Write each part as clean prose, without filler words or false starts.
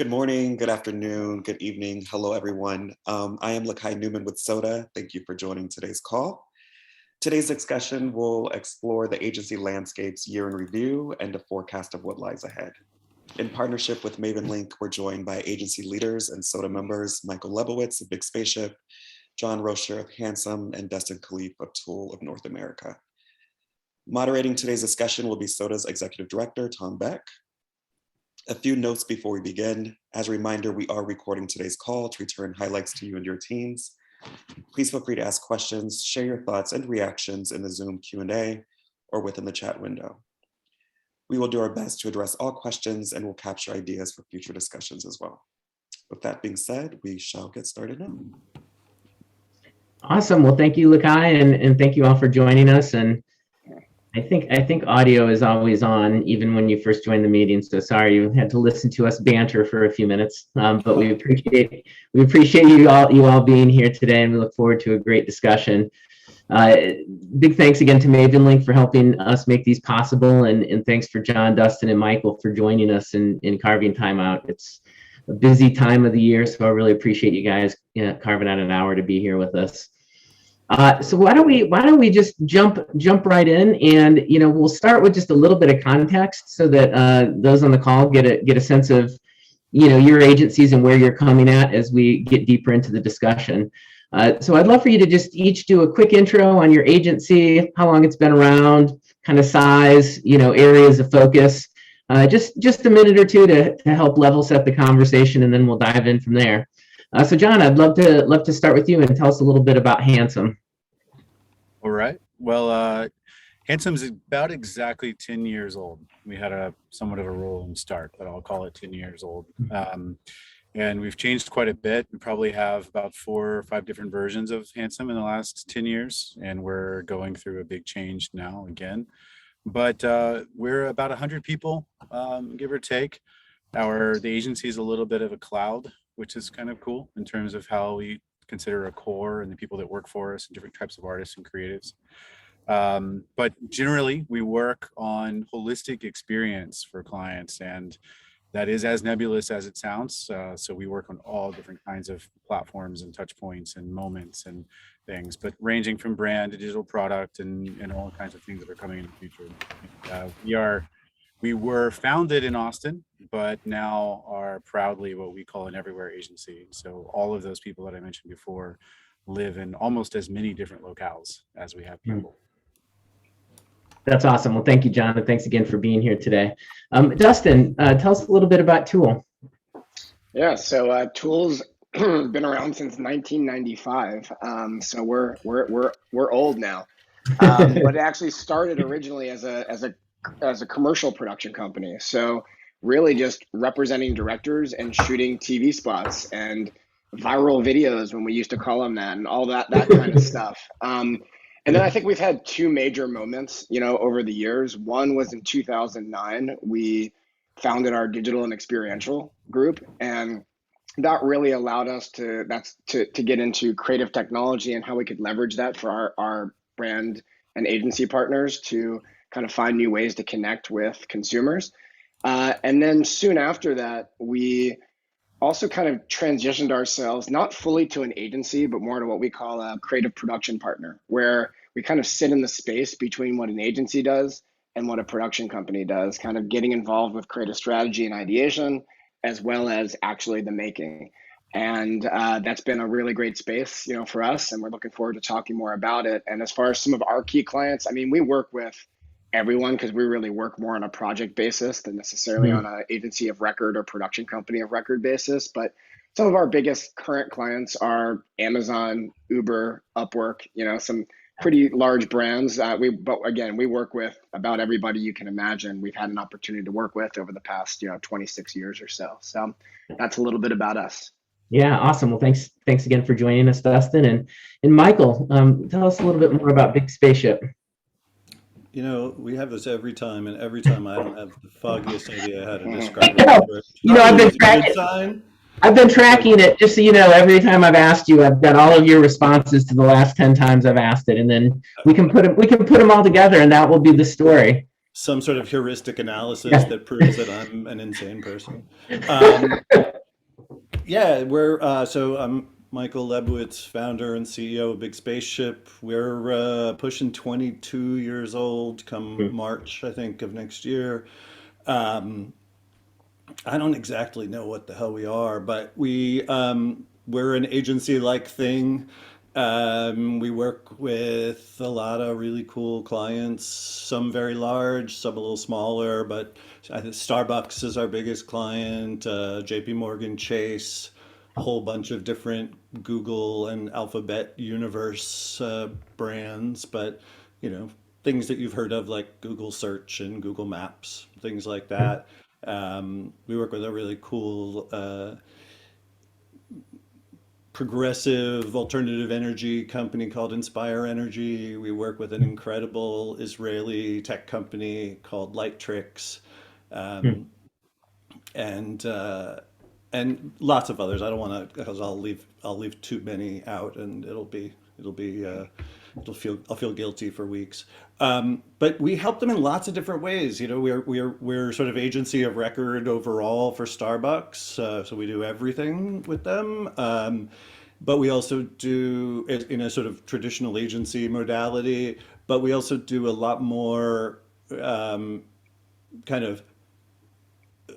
Good morning, good afternoon, good evening. Hello, everyone. I am Lakai Newman with SoDA. Thank you for joining today's call. Today's discussion will explore the agency landscape's year in review and a forecast of what lies ahead. In partnership with Maven Link, we're joined by agency leaders and SoDA members, Michael Lebowitz of Big Spaceship, John Roescher of Handsome, and Dustin Callif of Tool of North America. Moderating today's discussion will be SoDA's Executive Director, Tom Beck. A few notes before we begin. As a reminder, we are recording today's call to return highlights to you and your teams. Please feel free to ask questions, share your thoughts and reactions in the Zoom Q&A or within the chat window. We will do our best to address all questions and will capture ideas for future discussions as well. With that being said, we shall get started now. Awesome. Well, thank you, Lakai, and thank you all for joining us. And I think audio is always on, even when you first joined the meeting. So sorry you had to listen to us banter for a few minutes, but we appreciate you all being here today, and we look forward to a great discussion. Big thanks again to Maven Link for helping us make these possible, and thanks for John, Dustin, and Michael for joining us in carving time out. It's a busy time of the year, so I really appreciate you guys carving out an hour to be here with us. So why don't we just jump right in, and we'll start with just a little bit of context so that those on the call get a sense of your agencies and where you're coming at as we get deeper into the discussion. So I'd love for you to just each do a quick intro on your agency, how long it's been around, kind of size, areas of focus, just a minute or two to help level set the conversation, and then we'll dive in from there. So John, I'd love to start with you and tell us a little bit about Handsome. All right. Well, Handsome's about exactly 10 years old. We had somewhat of a rolling start, but I'll call it 10 years old. And we've changed quite a bit. We probably have about 4 or 5 different versions of Handsome in the last 10 years, and we're going through a big change now again. But we're about 100 people, give or take. The agency is a little bit of a cloud, which is kind of cool in terms of how we consider a core and the people that work for us and different types of artists and creatives. But generally, we work on holistic experience for clients, and that is as nebulous as it sounds. So we work on all different kinds of platforms and touch points and moments and things, but ranging from brand to digital product and all kinds of things that are coming in the future. We were founded in Austin, but now are proudly what we call an everywhere agency. So all of those people that I mentioned before live in almost as many different locales as we have people. That's awesome. Well, thank you, John, and thanks again for being here today. Dustin, tell us a little bit about Tool. Yeah, so Tool's been around since 1995, so we're old now. But it actually started originally as a commercial production company. So really just representing directors and shooting TV spots and viral videos, when we used to call them that, and all that kind of stuff. And then I think we've had 2 major moments, over the years. One was in 2009, we founded our digital and experiential group, and that really allowed us to get into creative technology and how we could leverage that for our brand and agency partners to kind of find new ways to connect with consumers. And then soon after that, we also kind of transitioned ourselves, not fully to an agency, but more to what we call a creative production partner, where we kind of sit in the space between what an agency does and what a production company does, kind of getting involved with creative strategy and ideation, as well as actually the making. And that's been a really great space, for us, and we're looking forward to talking more about it. And as far as some of our key clients, I mean, we work with everyone because we really work more on a project basis than necessarily on an agency of record or production company of record basis. But some of our biggest current clients are Amazon, Uber, Upwork, some pretty large brands. But again, we work with about everybody you can imagine we've had an opportunity to work with over the past 26 years or so. So that's a little bit about us. Yeah, awesome. Well, thanks again for joining us, Dustin. And Michael, tell us a little bit more about Big Spaceship. We have this every time, and every time I don't have the foggiest idea how to describe it. I've been tracking it, just so you know. Every time I've asked you, I've got all of your responses to the last 10 times I've asked it, and then we can put them all together, and that will be the story. Some sort of heuristic analysis that proves that I'm an insane person. Yeah, so I'm Michael Lebowitz, founder and CEO of Big Spaceship. We're pushing 22 years old come Hmm. March, I think, of next year. Um, I don't exactly know what the hell we are, but we're an agency-like thing. We work with a lot of really cool clients, some very large, some a little smaller, but I think Starbucks is our biggest client, JP Morgan Chase, a whole bunch of different Google and Alphabet universe brands, but you know, things that you've heard of like Google Search and Google Maps, things like that. We work with a really cool progressive alternative energy company called Inspire Energy. We work with an incredible Israeli tech company called Lightrix, Hmm. um, and uh, and lots of others. I don't want to because I'll leave too many out, and I'll feel guilty for weeks. But we help them in lots of different ways. You know, we're sort of agency of record overall for Starbucks, so we do everything with them. But we also do it in a sort of traditional agency modality. But we also do a lot more kind of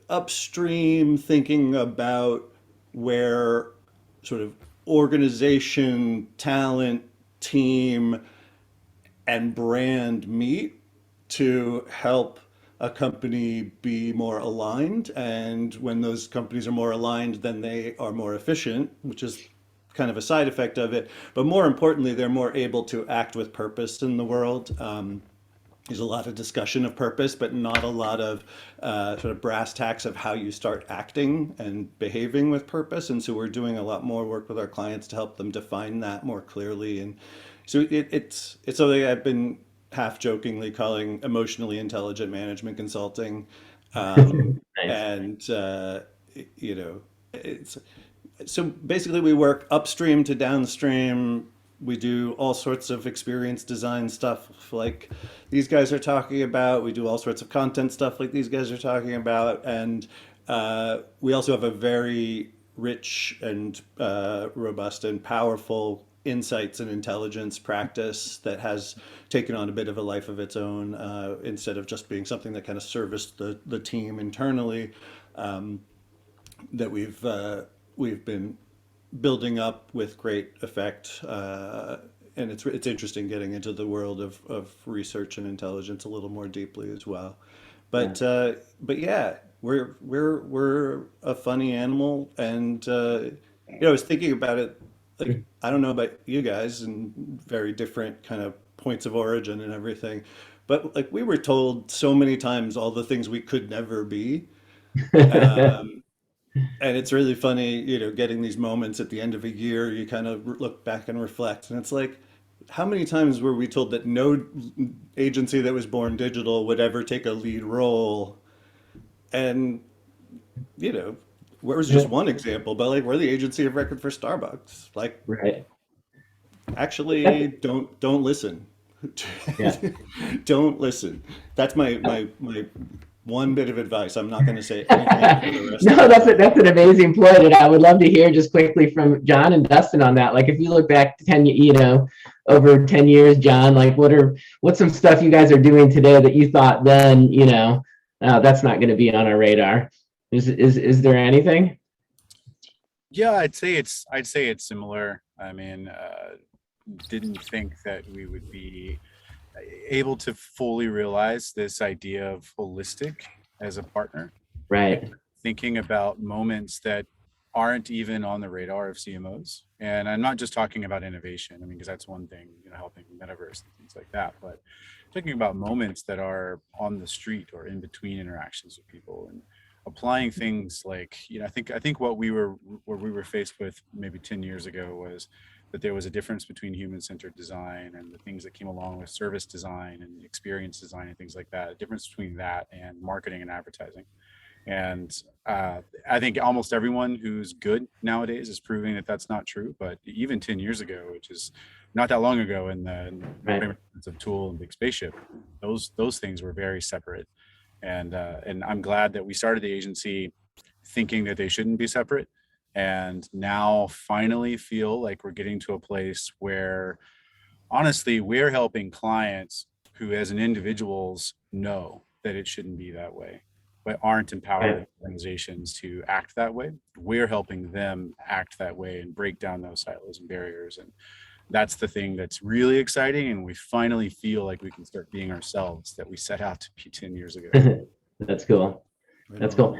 upstream thinking about where sort of organization, talent, team, and brand meet to help a company be more aligned. And when those companies are more aligned, then they are more efficient, which is kind of a side effect of it. But more importantly, they're more able to act with purpose in the world. There's a lot of discussion of purpose, but not a lot of sort of brass tacks of how you start acting and behaving with purpose. And so we're doing a lot more work with our clients to help them define that more clearly. And so it's something I've been half jokingly calling emotionally intelligent management consulting. Nice. And you know, it's so basically we work upstream to downstream. We do all sorts of experience design stuff like these guys are talking about. We do all sorts of content stuff like these guys are talking about. And we also have a very rich and robust and powerful insights and intelligence practice that has taken on a bit of a life of its own instead of just being something that kind of serviced the team internally. That we've been building up with great effect, and it's interesting getting into the world of research and intelligence a little more deeply as well. Yeah. But yeah, we're a funny animal, and I was thinking about it. Like I don't know about you guys, and very different kind of points of origin and everything, but like we were told so many times all the things we could never be. Um, and it's really funny, getting these moments at the end of a year, you kind of look back and reflect, and it's like, how many times were we told that no agency that was born digital would ever take a lead role? And, you know, where was just one example, but like we're the agency of record for Starbucks. Like, Right. actually, don't listen. Yeah. Don't listen. That's my one bit of advice. I'm not going to say anything for the rest No, of that's an amazing point, and I would love to hear just quickly from John and Dustin on that. Like, if you look back 10, over 10 years, John, like, what's some stuff you guys are doing today that you thought then, that's not going to be on our radar? Is there anything? Yeah, I'd say it's similar. I mean, didn't think that we would be able to fully realize this idea of holistic as a partner, Right. thinking about moments that aren't even on the radar of CMOs. And I'm not just talking about innovation. I mean, because that's one thing, helping metaverse and things like that, but thinking about moments that are on the street or in between interactions with people, and applying things like, I think what we were faced with maybe 10 years ago was that there was a difference between human-centered design and the things that came along with service design and experience design and things like that, a difference between that and marketing and advertising. And I think almost everyone who's good nowadays is proving that that's not true. But even 10 years ago, which is not that long ago, in the Right. of Tool and Big Spaceship, those things were very separate. And I'm glad that we started the agency thinking that they shouldn't be separate. and now finally feel like we're getting to a place where honestly we're helping clients who as an individuals know that it shouldn't be that way, but aren't empowering organizations to act that way. We're helping them act that way and break down those silos and barriers. And that's the thing that's really exciting. And we finally feel like we can start being ourselves that we set out to be 10 years ago. That's cool. That's cool.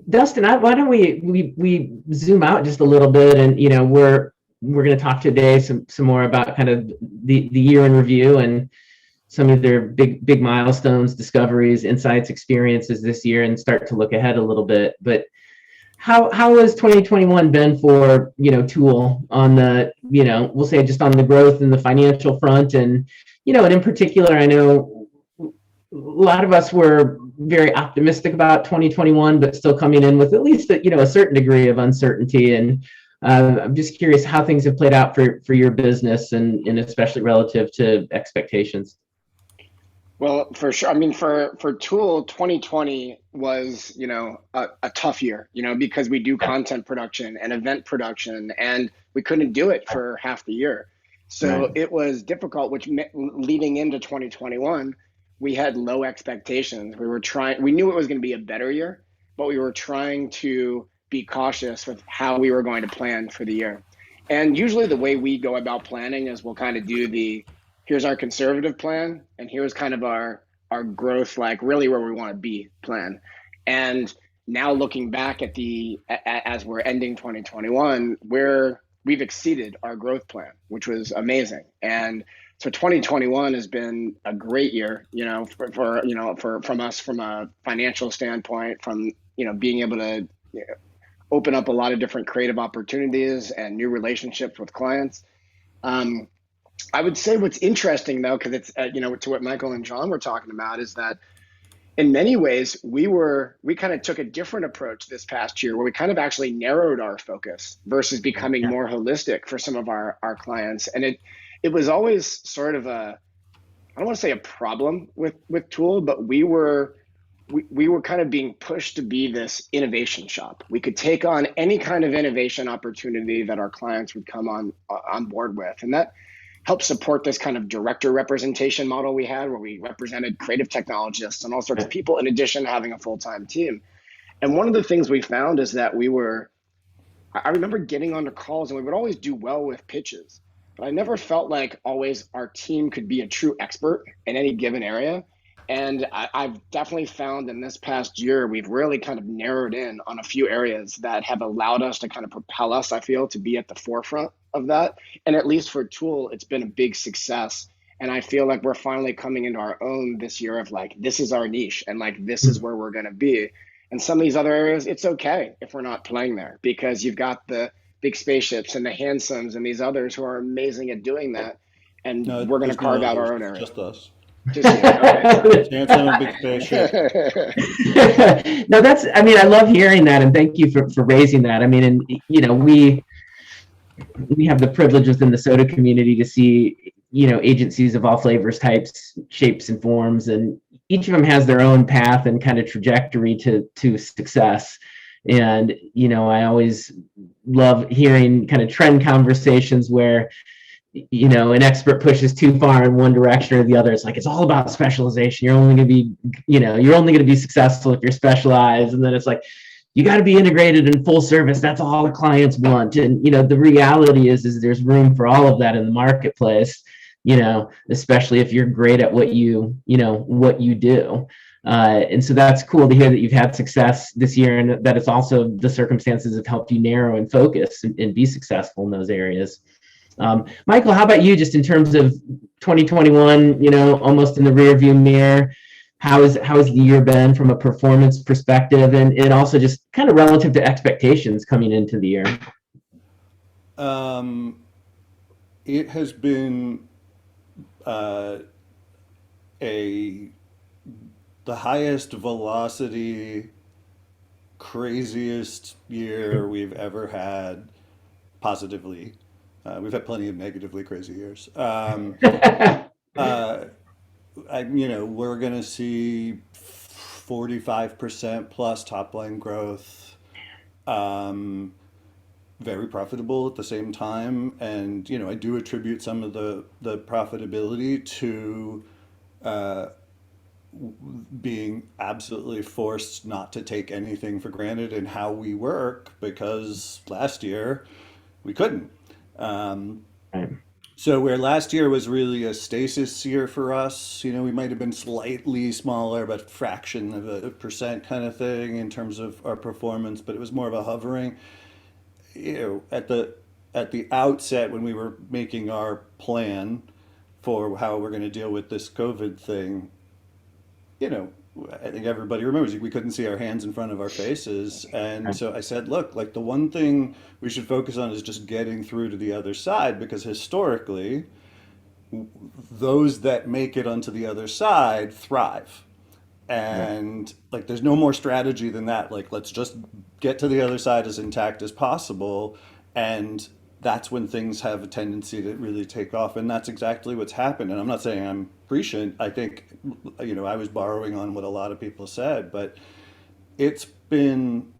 Dustin, why don't we zoom out just a little bit, and we're going to talk today some more about kind of the year in review and some of their big milestones, discoveries, insights, experiences this year, and start to look ahead a little bit. But how has 2021 been for Tool on the we'll say just on the growth and the financial front, and and in particular, I know a lot of us were very optimistic about 2021, but still coming in with at least a certain degree of uncertainty. And I'm just curious how things have played out for your business, and especially relative to expectations. Well, for sure. I mean, for Tool, 2020 was, a tough year, because we do content production and event production, and we couldn't do it for half the year. So Right. it was difficult, which leading into 2021, we had low expectations. We knew it was going to be a better year, but we were trying to be cautious with how we were going to plan for the year. And usually the way we go about planning is we'll kind of do here's our conservative plan, and here's kind of our growth, like really where we want to be plan. And now looking back at as we're ending 2021, we've exceeded our growth plan, which was amazing. And so 2021 has been a great year, from us from a financial standpoint, from being able to open up a lot of different creative opportunities and new relationships with clients. I would say what's interesting though, because it's to what Michael and John were talking about, is that in many ways we kind of took a different approach this past year, where we kind of actually narrowed our focus versus becoming more holistic for some of our clients. And it was always sort of I don't want to say a problem with Tool, but we were kind of being pushed to be this innovation shop. We could take on any kind of innovation opportunity that our clients would come on board with, and that help support this kind of director representation model we had, where we represented creative technologists and all sorts of people in addition to having a full-time team. And one of the things we found is that I remember getting onto calls and we would always do well with pitches, but I never felt like always our team could be a true expert in any given area. And I've definitely found in this past year, we've really kind of narrowed in on a few areas that have allowed us to kind of propel us, I feel, to be at the forefront of that. And at least for Tool, it's been a big success. And I feel like we're finally coming into our own this year of like, this is our niche, and like, this is where we're going to be. And some of these other areas, it's okay if we're not playing there, because you've got the Big Spaceships and the Handsomes and these others who are amazing at doing that. And we're going to carve out our own area. Just us. Just you. Okay, Handsome and Big Spaceship. No, I love hearing that, and thank you for raising that. I mean, and we have the privilege within the SoDA community to see agencies of all flavors, types, shapes, and forms, and each of them has their own path and kind of trajectory to success. And I always love hearing kind of trend conversations where an expert pushes too far in one direction or the other. It's like, it's all about specialization. You're only going to be, you're only going to be successful if you're specialized. And then it's like, you got to be integrated in full service. That's all the clients want. And, the reality is there's room for all of that in the marketplace, especially if you're great at what you do. And so that's cool to hear that you've had success this year, and that it's also the circumstances have helped you narrow and focus and be successful in those areas. Michael, how about you, just in terms of 2021, almost in the rearview mirror? How has the year been from a performance perspective, and also just kind of relative to expectations coming into the year? It has been the highest velocity, craziest year we've ever had, positively. We've had plenty of negatively crazy years. We're going to see 45% plus top line growth. very profitable at the same time. And, you know, I do attribute some of the profitability to being absolutely forced not to take anything for granted in how we work, because last year we couldn't. Um, Right. so where last year was really a stasis year for us, you know, we might have been slightly smaller, but fraction of a percent kind of thing in terms of our performance, but it was more of a hovering. You know, at the outset when we were making our plan for how we're going to deal with this COVID thing, you know, I think everybody remembers we couldn't see our hands in front of our faces. And Right. so I said, look, like the one thing we should focus on is just getting through to the other side, because historically, those that make it onto the other side thrive. Yeah. And like, there's no more strategy than that. Like, let's just get to the other side as intact as possible. And that's when things have a tendency to really take off. And that's exactly what's happened. And I'm not saying I'm prescient. I think, you know, I was borrowing on what a lot of people said, but it's been,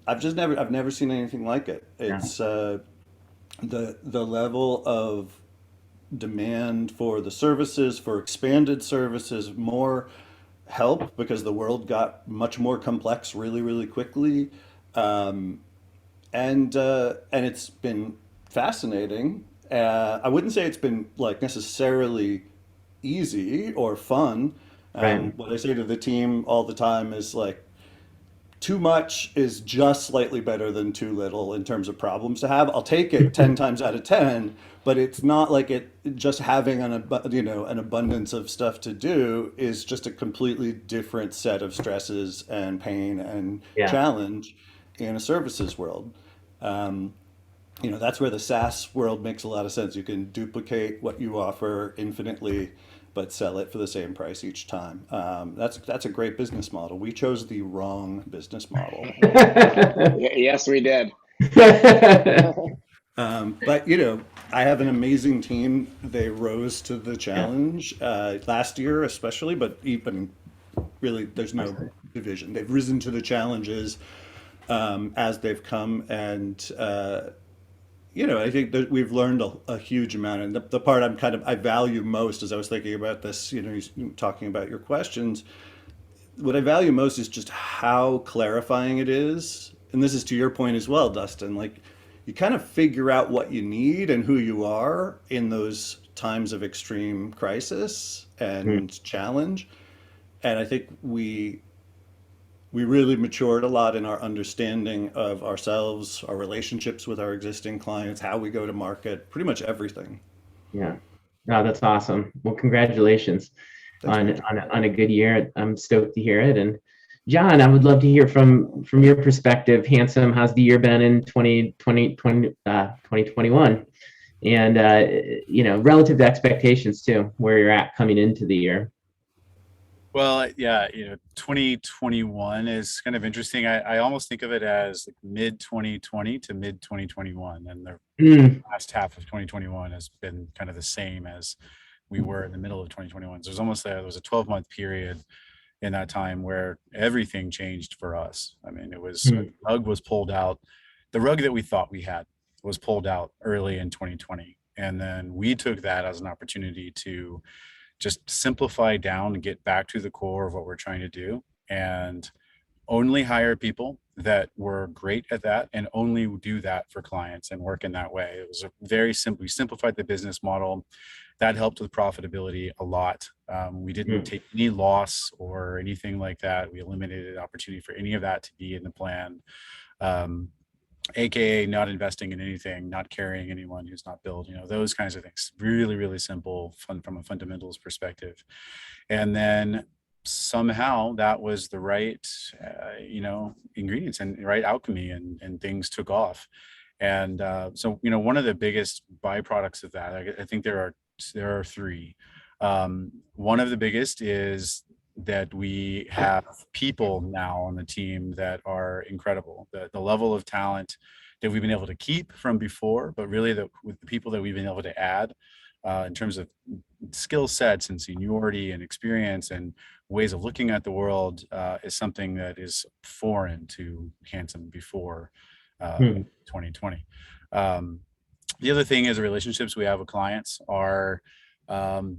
I've never seen anything like it. Yeah. It's, the level of demand for the services, for expanded services, more help, because the world got much more complex really, really quickly. Um, and it's been fascinating. I wouldn't say it's been like necessarily easy or fun. Right. What I say to the team all the time is like, too much is just slightly better than too little in terms of problems to have. I'll take it 10 times out of 10, but it's not like it just having you know, an abundance of stuff to do is just a completely different set of stresses and pain and Yeah. challenge in a services world. Um, you know, that's where the SaaS world makes a lot of sense. You can duplicate what you offer infinitely, but sell it for the same price each time. That's a great business model. We chose the wrong business model. Yes, we did. But you know, I have an amazing team. They rose to the Yeah. challenge last year, especially. But even really, there's no division. They've risen to the challenges as they've come, and you know, I think that we've learned a huge amount. And the part I value most, as I was thinking about this, you know, talking about your questions, what I value most is just how clarifying it is. And this is to your point as well, Dustin. Like, you kind of figure out what you need and who you are in those times of extreme crisis Mm. and challenge. And I think we really matured a lot in our understanding of ourselves, our relationships with our existing clients, how we go to market, pretty much everything. Yeah. No, that's awesome. Well, congratulations Thanks, on man. on a good year. I'm stoked to hear it. And John, I would love to hear from your perspective. Handsome, how's the year been in 2021? And you know, relative to expectations too, where you're at coming into the year. Well, yeah, you know, 2021 is kind of interesting. I almost think of it as like mid 2020 to mid 2021, and the Mm. last half of 2021 has been kind of the same as we were in the middle of 2021. So there's almost there was a 12-month period in that time where everything changed for us. I mean, it was Mm. the rug was pulled out. The rug that we thought we had was pulled out early in 2020, and then we took that as an opportunity to just simplify down and get back to the core of what we're trying to do, and only hire people that were great at that and only do that for clients and work in that way. It was a very simple, we simplified the business model. That helped with profitability a lot. We didn't Mm. take any loss or anything like that. We eliminated opportunity for any of that to be in the plan. AKA not investing in anything, not carrying anyone who's not billed, you know, those kinds of things. Really, really simple, fun from a fundamentals perspective. And then somehow that was the right, you know, ingredients and right alchemy, and things took off. And so, you know, one of the biggest byproducts of that, I think there are three. One of the biggest is that we have people now on the team that are incredible. The level of talent that we've been able to keep from before, but really with the people that we've been able to add in terms of skill sets and seniority and experience and ways of looking at the world is something that is foreign to Handsome before. Hmm. 2020. The other thing is the relationships we have with clients are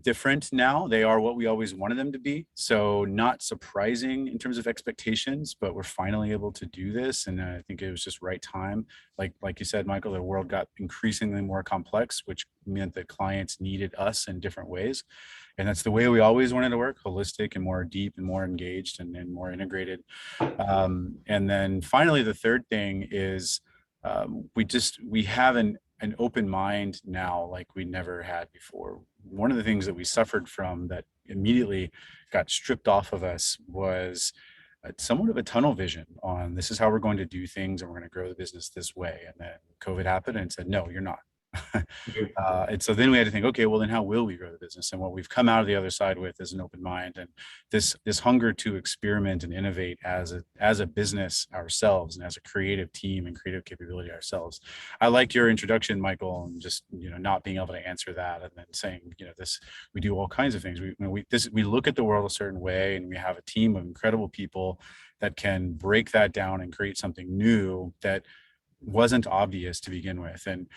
different now. They are what we always wanted them to be. So not surprising in terms of expectations, but we're finally able to do this. And I think it was just right time. Like you said, Michael, the world got increasingly more complex, which meant that clients needed us in different ways. And that's the way we always wanted to work, holistic and more deep and more engaged and more integrated. And then finally, the third thing is we have an open mind now like we never had before. One of the things that we suffered from that immediately got stripped off of us was somewhat of a tunnel vision on this is how we're going to do things and we're going to grow the business this way. And then COVID happened and said, no, you're not. And so then we had to think, okay, well then how will we grow the business? And what we've come out of the other side with is an open mind and this hunger to experiment and innovate as a business ourselves and as a creative team and creative capability ourselves. I liked your introduction, Michael, and just not being able to answer that and then saying this we do all kinds of things. We look at the world a certain way and we have a team of incredible people that can break that down and create something new that wasn't obvious to begin with. And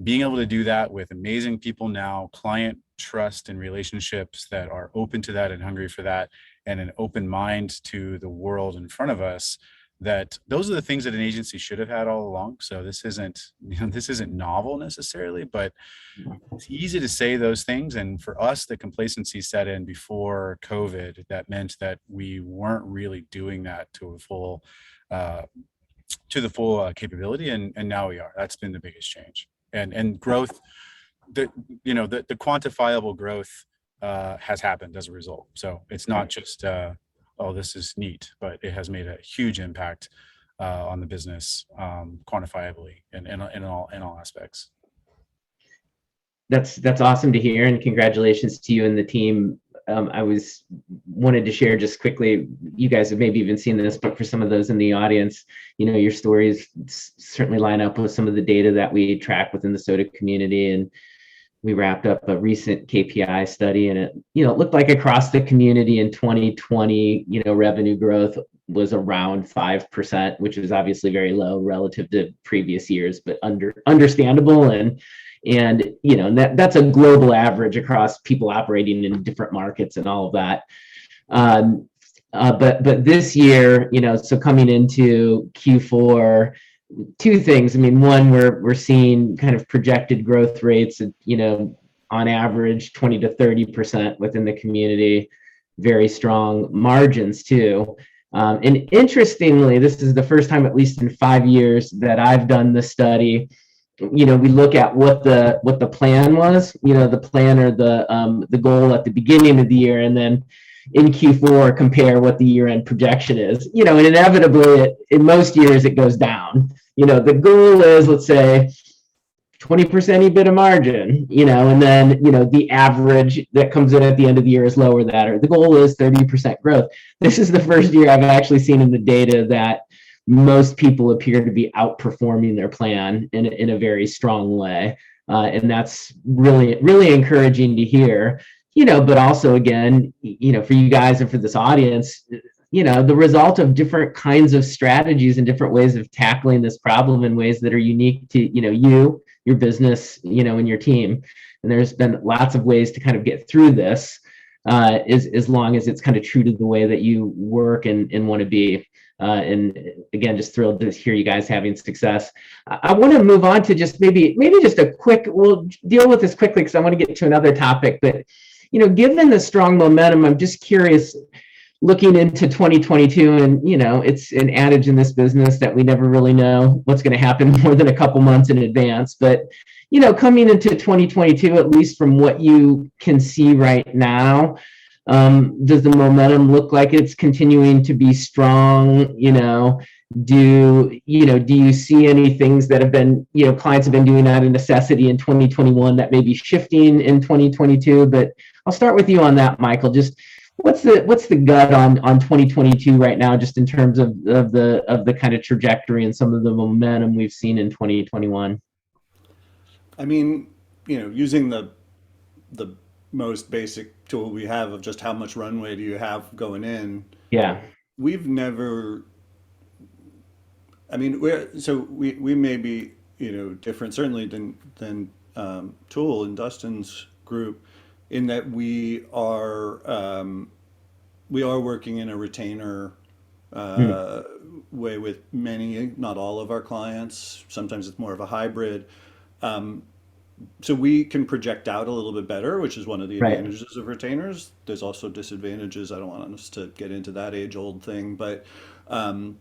being able to do that with amazing people now, client trust and relationships that are open to that and hungry for that, and an open mind to the world in front of us, that those are the things that an agency should have had all along. So this isn't novel necessarily, but it's easy to say those things. And for us, the complacency set in before COVID. That meant that we weren't really doing that to the full capability. And now we are. That's been the biggest change. And growth, the quantifiable growth has happened as a result. So it's not just oh, this is neat, but it has made a huge impact on the business quantifiably in all aspects. That's awesome to hear, and congratulations to you and the team. I wanted to share just quickly, you guys have maybe even seen this, but for some of those in the audience, your stories certainly line up with some of the data that we track within the SoDA community. And we wrapped up a recent KPI study, and it looked like across the community in 2020, revenue growth was around 5%, which is obviously very low relative to previous years, but understandable. And that's a global average across people operating in different markets and all of that. But this year, so coming into Q4, two things. I mean, one, we're seeing kind of projected growth rates, on average 20 to 30% within the community, very strong margins too. And interestingly, this is the first time, at least in 5 years, that I've done the study. We look at what the plan was, the plan or the goal at the beginning of the year, and then in Q4 compare what the year-end projection is. And inevitably, in most years, it goes down. The goal is, let's say, 20% EBITDA margin, and then, the average that comes in at the end of the year is lower than that, or the goal is 30% growth. This is the first year I've actually seen in the data that most people appear to be outperforming their plan in a very strong way. And that's really, really encouraging to hear, but also, again, for you guys and for this audience, the result of different kinds of strategies and different ways of tackling this problem in ways that are unique to, your business, and your team. And there's been lots of ways to kind of get through this, as long as it's kind of true to the way that you work and want to be. And again, just thrilled to hear you guys having success. I want to move on to just maybe just a quick, we'll deal with this quickly because I want to get to another topic. But, given the strong momentum, I'm just curious, looking into 2022, and, it's an adage in this business that we never really know what's going to happen more than a couple months in advance. But, coming into 2022, at least from what you can see right now, does the momentum look like it's continuing to be strong? Do you see any things that have been, clients have been doing out of necessity in 2021 that may be shifting in 2022? But I'll start with you on that, Michael. Just what's the gut on 2022 right now, just in terms of the kind of trajectory and some of the momentum we've seen in 2021? I mean, using the most basic tool we have of just how much runway do you have going in. Yeah. We've never I mean, we may be, different certainly than Tool and Dustin's group, in that we are working in a retainer Mm, way with many, not all of our clients. Sometimes it's more of a hybrid. So we can project out a little bit better, which is one of the right. advantages of retainers. There's also disadvantages. I don't want us to get into that age-old thing, but um,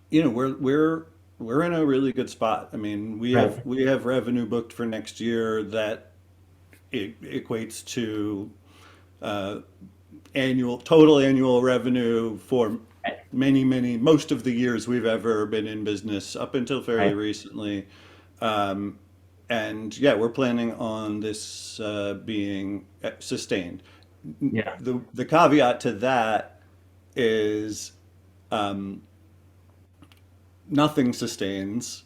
we're in a really good spot. I mean, Right. we have revenue booked for next year that equates to uh, total annual revenue for Right. most of the years we've ever been in business up until fairly Right. recently. Um, and yeah, we're planning on this being sustained. Yeah. The caveat to that is um, nothing sustains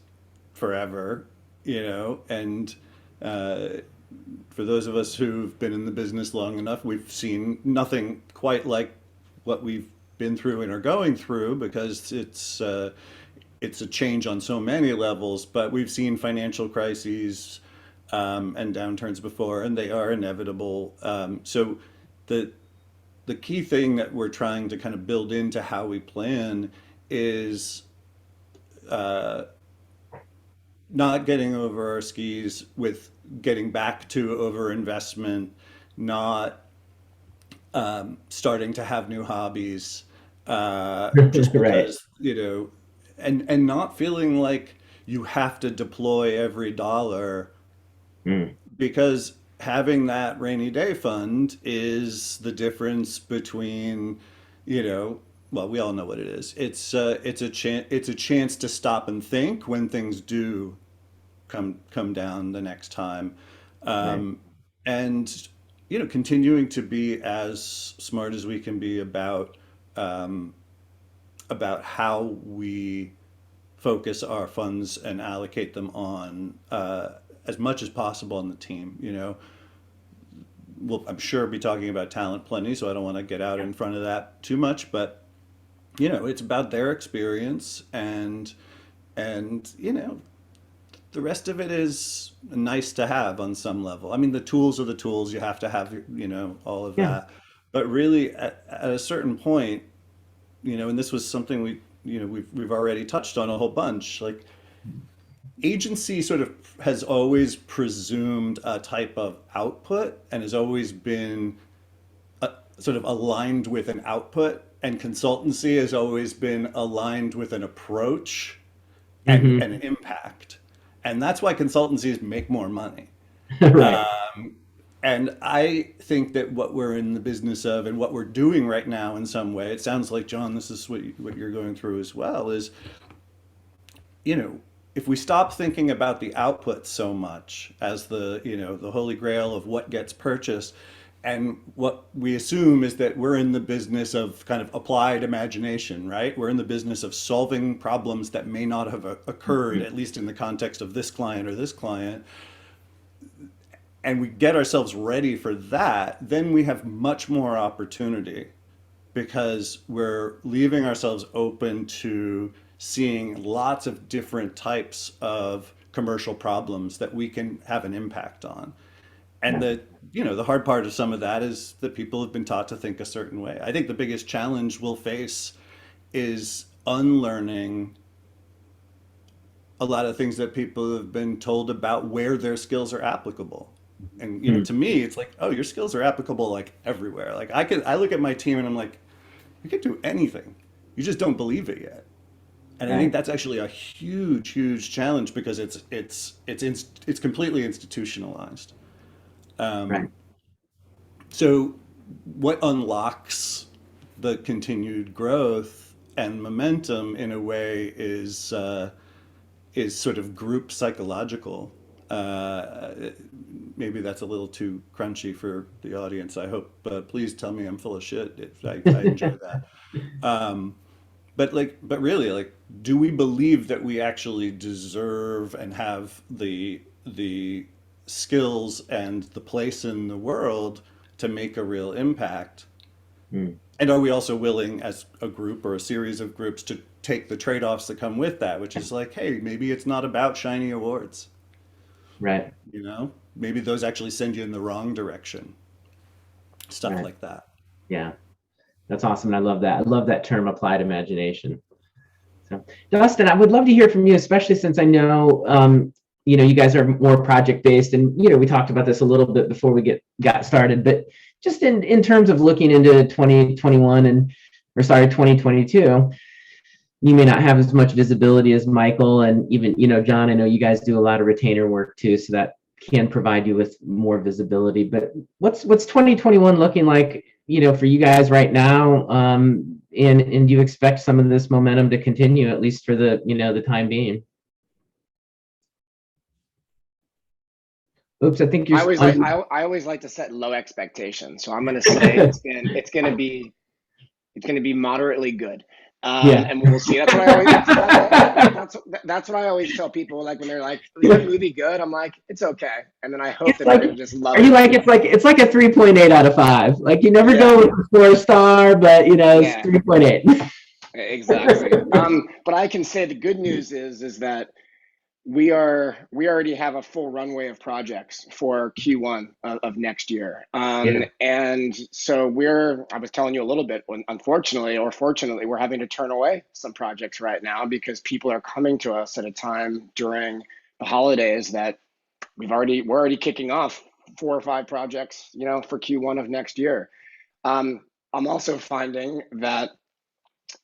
forever, and uh, for those of us who've been in the business long enough, we've seen nothing quite like what we've been through and are going through, because it's a change on so many levels. But we've seen financial crises and downturns before, and they are inevitable. So the the key thing that we're trying to kind of build into how we plan is uh, not getting over our skis with getting back to overinvestment, not starting to have new hobbies, just Right. because, and not feeling like you have to deploy every dollar, Mm, because having that rainy day fund is the difference between, well, we all know what it is. It's a chance to stop and think when things do come down the next time, right. um, and continuing to be as smart as we can be um, about how we focus our funds and allocate them on as much as possible on the team. We'll, I'm sure, be talking about talent plenty, so I don't want to get out in front of that too much, but it's about their experience, and the rest of it is nice to have on some level. I mean, the tools are the tools. You have to have, all of Yeah. that. But really, at a certain point, and this was something we've already touched on a whole bunch. Like, agency sort of has always presumed a type of output and has always been sort of aligned with an output, and consultancy has always been aligned with an approach and Hmm. an impact. And that's why consultancies make more money. Right. Um, and I think that what we're in the business of, and what we're doing right now in some way, it sounds like, John, this is what you're going through as well, is, you know, if we stop thinking about the output so much as the holy grail of what gets purchased, and what we assume is that we're in the business of kind of applied imagination, right? We're in the business of solving problems that may not have occurred, at least in the context of this client or this client, and we get ourselves ready for that, then we have much more opportunity, because we're leaving ourselves open to seeing lots of different types of commercial problems that we can have an impact on. And Yeah. the hard part of some of that is that people have been taught to think a certain way. I think the biggest challenge we'll face is unlearning a lot of things that people have been told about where their skills are applicable. And Mm, to me, it's like, oh, your skills are applicable like everywhere. Like, I look at my team and I'm like, you can do anything. You just don't believe it yet. And I think right. that's actually a huge, huge challenge, because it's completely institutionalized. Right. Um, so what unlocks the continued growth and momentum in a way is sort of group psychological. Uh, Maybe that's a little too crunchy for the audience. I hope. Please tell me I'm full of shit. I enjoy that. Um, but really, like, do we believe that we actually deserve and have the skills and the place in the world to make a real impact? Mm, And are we also willing, as a group or a series of groups, to take the trade-offs that come with that, which is like, hey, maybe it's not about shiny awards. Right. You know, maybe those actually send you in the wrong direction. Stuff Right. like that. Yeah. That's awesome. I love that. I love that term, applied imagination. So, Dustin, I would love to hear from you, especially since I know, you guys are more project-based, and, we talked about this a little bit before we got started, but just in terms of looking into 2021 2022, you may not have as much visibility as Michael, and even, John, I know you guys do a lot of retainer work too, so that can provide you with more visibility. But what's 2021 looking like, for you guys right now? And do you expect some of this momentum to continue, at least for the time being? Oops, I think you're. I always like to set low expectations, so I'm going to say it's going to be moderately good. And we'll see. That's what I always tell people. Like when they're like, "Is the movie good?" I'm like, "It's okay," and then I hope that they're gonna just love it. Are you like it's like a 3.8 out of 5? Like you never go with a 4-star, but it's 3.8. Exactly. But I can say the good news is that we already have a full runway of projects for Q1 of next year. And so I was telling you a little bit, when unfortunately or fortunately, we're having to turn away some projects right now because people are coming to us at a time during the holidays that we're already kicking off 4 or 5 projects, for Q1 of next year. I'm also finding that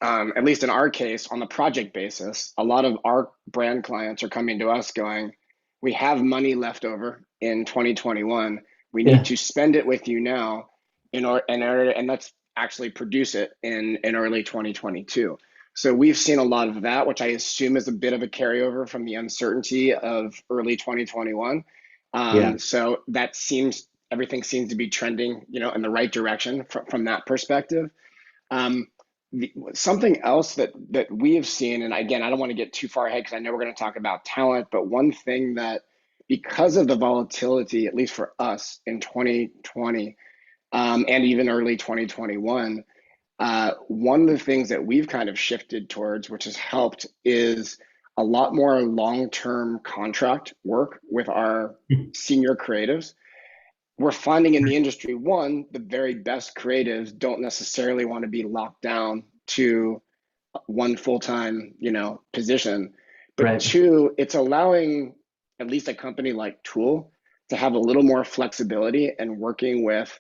at least in our case, on the project basis, a lot of our brand clients are coming to us going, "We have money left over in 2021. We need to spend it with you now and let's actually produce it in early 2022." So we've seen a lot of that, which I assume is a bit of a carryover from the uncertainty of early 2021. So everything seems to be trending, in the right direction from that perspective. Something else that we have seen, and again, I don't want to get too far ahead because I know we're going to talk about talent, but one thing that, because of the volatility, at least for us in 2020 and even early 2021, one of the things that we've kind of shifted towards, which has helped, is a lot more long-term contract work with our senior creatives. We're finding in the industry, one, the very best creatives don't necessarily want to be locked down to one full-time, position. But two, it's allowing at least a company like Tool to have a little more flexibility and working with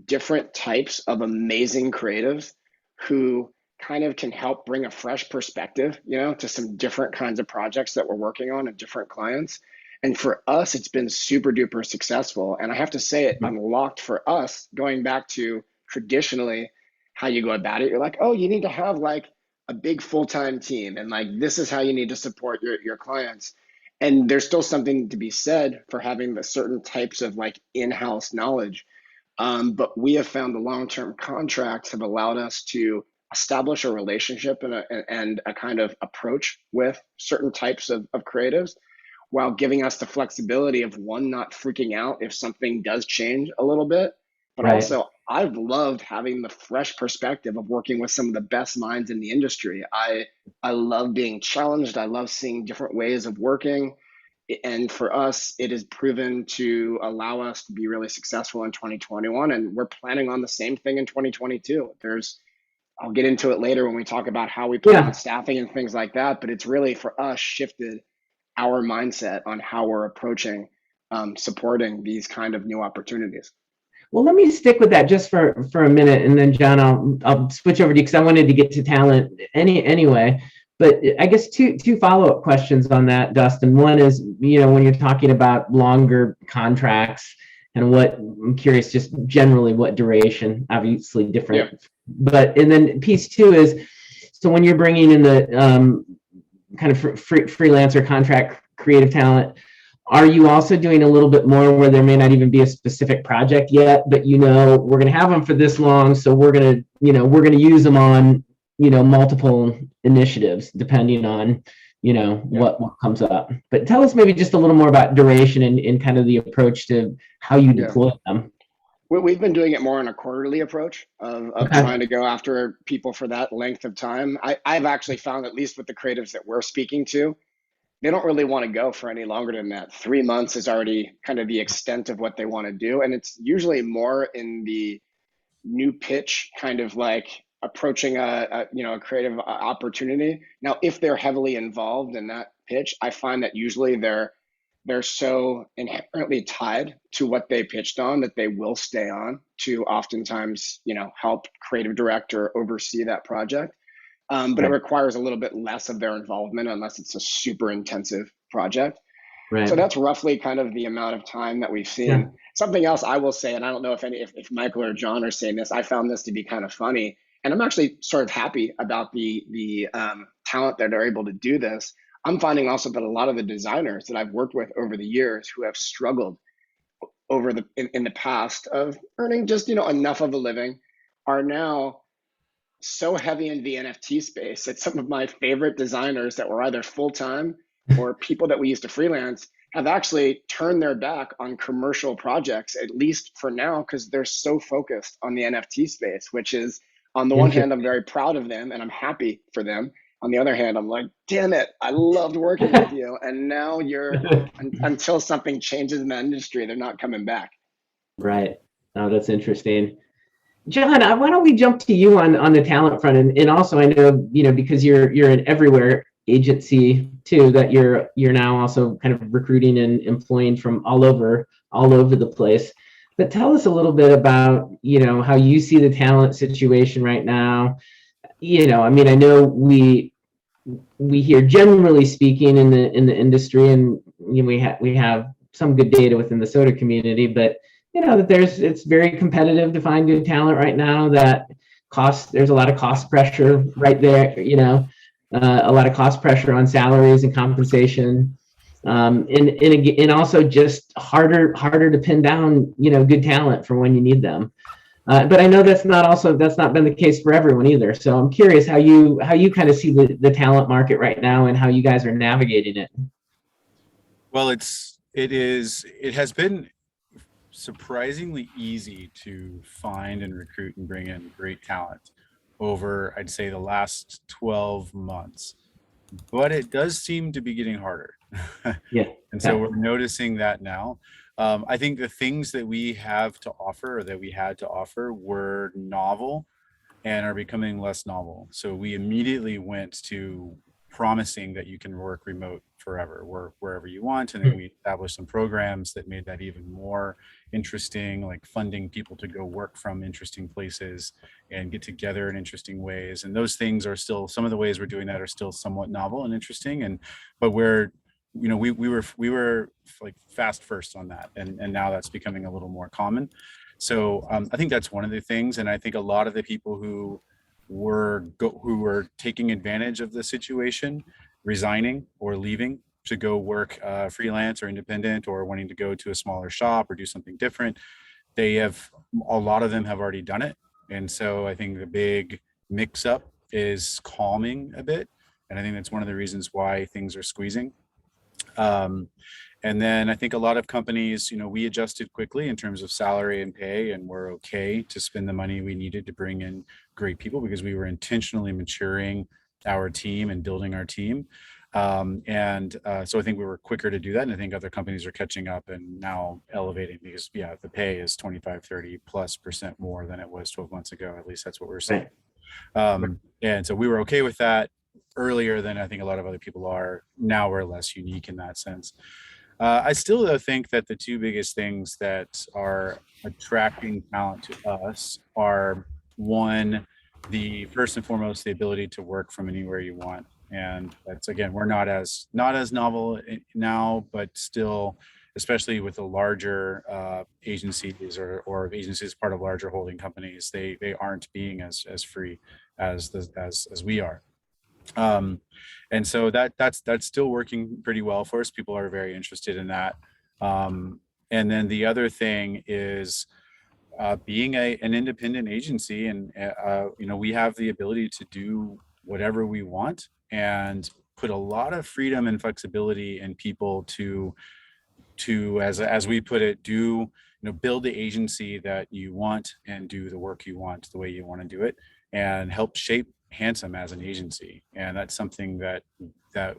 different types of amazing creatives who kind of can help bring a fresh perspective, to some different kinds of projects that we're working on and different clients. And for us, it's been super duper successful. And I have to say, it unlocked for us, going back to traditionally how you go about it. You're like, oh, you need to have like a big full-time team. And like, this is how you need to support your clients. And there's still something to be said for having the certain types of like in-house knowledge. But we have found the long-term contracts have allowed us to establish a relationship and a kind of approach with certain types of creatives, while giving us the flexibility of, one, not freaking out if something does change a little bit, but also I've loved having the fresh perspective of working with some of the best minds in the industry. I love being challenged. I love seeing different ways of working. And for us, it has proven to allow us to be really successful in 2021. And we're planning on the same thing in 2022. I'll get into it later when we talk about how we plan on staffing and things like that. But it's really, for us, shifted our mindset on how we're approaching supporting these kind of new opportunities. Well, let me stick with that just for a minute, and then John, I'll switch over to you because I wanted to get to talent anyway. But I guess two follow-up questions on that, Dustin. One is, when you're talking about longer contracts, and I'm curious, just generally what duration, obviously different. And then piece 2 is, so when you're bringing in the kind of freelancer contract creative talent, are you also doing a little bit more where there may not even be a specific project yet, but we're going to have them for this long, so we're going to use them on multiple initiatives depending on what comes up? But tell us maybe just a little more about duration and kind of the approach to how you deploy them. We've been doing it more on a quarterly approach of Okay. trying to go after people for that length of time. I've actually found, at least with the creatives that we're speaking to, they don't really want to go for any longer than that. 3 months is already kind of the extent of what they want to do. And it's usually more in the new pitch, kind of like approaching a creative opportunity. Now, if they're heavily involved in that pitch, I find that usually they're so inherently tied to what they pitched on that they will stay on to oftentimes, help creative direct or oversee that project. But it Right. requires a little bit less of their involvement unless it's a super intensive project. So Right. that's roughly kind of the amount of time that we've Yeah. seen. Something else I will say, and I don't know if Michael or John are saying this, I found this to be kind of funny, and I'm actually sort of happy about the talent that are able to do this. I'm finding also that a lot of the designers that I've worked with over the years who have struggled in the past of earning just enough of a living are now so heavy in the NFT space that some of my favorite designers that were either full-time or people that we used to freelance have actually turned their back on commercial projects, at least for now, because they're so focused on the NFT space, which is, on the one hand, I'm very proud of them and I'm happy for them. On the other hand, I'm like, damn it, I loved working with you. And now until something changes in the industry, they're not coming back. Right. Oh, that's interesting. John, why don't we jump to you on the talent front, and also I know because you're an everywhere agency too, that you're now also kind of recruiting and employing from all over the place. But tell us a little bit about how you see the talent situation right now. I mean, I know we hear, generally speaking, in the industry, and we have some good data within the SoDA community, but that it's very competitive to find good talent right now. There's a lot of cost pressure right there. A lot of cost pressure on salaries and compensation, and also just harder to pin down good talent for when you need them. But I know that's not been the case for everyone either. So I'm curious how you kind of see the talent market right now and how you guys are navigating it. Well, it has been surprisingly easy to find and recruit and bring in great talent over, I'd say, the last 12 months. But it does seem to be getting harder. Yeah. And so we're noticing that now. I think the things that we have to offer, or that we had to offer, were novel and are becoming less novel. So we immediately went to promising that you can work remote forever, work wherever you want. And then we established some programs that made that even more interesting, like funding people to go work from interesting places and get together in interesting ways. And those things are still, some of the ways we're doing that are still somewhat novel and interesting. But we were like fast first on that. And now that's becoming a little more common. So I think that's one of the things. And I think a lot of the people who were taking advantage of the situation, resigning or leaving to go work freelance or independent, or wanting to go to a smaller shop or do something different, a lot of them have already done it. And so I think the big mix up is calming a bit. And I think that's one of the reasons why things are squeezing. And then I think a lot of companies, we adjusted quickly in terms of salary and pay, and we're okay to spend the money we needed to bring in great people, because we were intentionally maturing our team and building our team. So I think we were quicker to do that. And I think other companies are catching up and now elevating, because the pay is 25-30+% more than it was 12 months ago. At least that's what we're saying. And so we were okay with that earlier than I think a lot of other people are. Now we're less unique in that sense. I still, though, think that the two biggest things that are attracting talent to us are, one, the first and foremost, the ability to work from anywhere you want. And that's, again, we're not as novel now, but still, especially with the larger agencies or agencies part of larger holding companies, they aren't being as free as we are. And so that's still working pretty well for us. People are very interested in that. And then the other thing is being an independent agency, and we have the ability to do whatever we want and put a lot of freedom and flexibility in people to as we put it, build the agency that you want and do the work you want the way you want to do it, and help shape Handsome as an agency. And that's something that